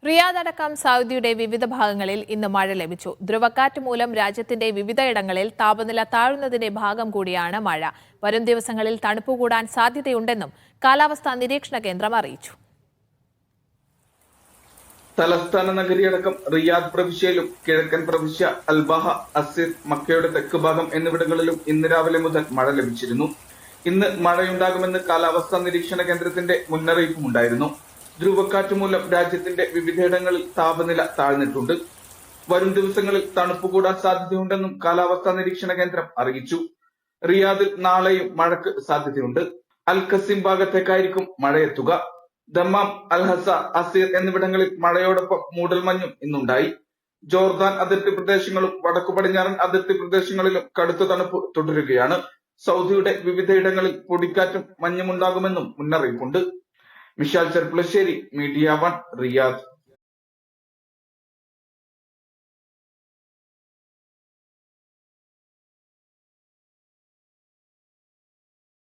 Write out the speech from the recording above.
Riyadh അടക്കം സൗദിയുടെ വിവിധ ഭാഗങ്ങളിൽ ഇന്ന് മഴ ലഭിച്ചു. ധ്രുവക്കാറ്റ് മൂലം രാജ്യത്തിന്റെ വിവിധയിടങ്ങളിൽ താപനില താഴുന്നതിന്റെ ഭാഗം കൂടിയാണ് മഴ. വരും ദിവസങ്ങളിൽ തണുപ്പ് കൂടാൻ സാധ്യതയുണ്ടെന്നും കാലാവസ്ഥാ നിരീക്ഷണ കേന്ദ്രം അറിയിച്ചു. തലസ്ഥാന നഗരിയടക്കം റിയാദ് പ്രവിശ്യയിലും കിഴക്കൻ പ്രവിശ്യ അൽബാഹ, അസീർ, മക്കയുടെ തെക്ക് ഭാഗം എന്നിവിടങ്ങളിലും ഇന്ന് രാവിലെ മുതൽ മഴ ലഭിച്ചിരുന്നു. ഇന്ന് മഴയുണ്ടാകുമെന്ന് കാലാവസ്ഥാ നിരീക്ഷണ കേന്ദ്രത്തിന്റെ മുന്നറിയിപ്പുമുണ്ടായിരുന്നു. ധ്രുവക്കാറ്റ് മൂലം രാജ്യത്തിന്റെ വിവിധയിടങ്ങളിൽ താപനില താഴ്ന്നിട്ടുണ്ട്. വരും ദിവസങ്ങളിൽ തണുപ്പ് കൂടാൻ സാധ്യതയുണ്ടെന്നും കാലാവസ്ഥാ നിരീക്ഷണ കേന്ദ്രം അറിയിച്ചു. റിയാദിൽ നാളെയും മഴയ്ക്ക് സാധ്യതയുണ്ട്. അൽ ഖസീം ഭാഗത്തേക്കായിരിക്കും മഴയെത്തുക. ദമ്മാം, അൽഹസ, അസീർ എന്നിവിടങ്ങളിൽ മഴയോടൊപ്പം മൂടൽമഞ്ഞും ഇന്നുണ്ടായി. ജോർദാൻ അതിർത്തി പ്രദേശങ്ങളും വടക്കു പടിഞ്ഞാറൻ അതിർത്തി പ്രദേശങ്ങളിലും കടുത്ത തണുപ്പ് തുടരുകയാണ്. സൗദിയുടെ വിവിധയിടങ്ങളിൽ പൊടിക്കാറ്റും മഞ്ഞുമുണ്ടാകുമെന്നും മുന്നറിയിപ്പുണ്ട്. Mishal Cherpulassery, media 1, Riyadh.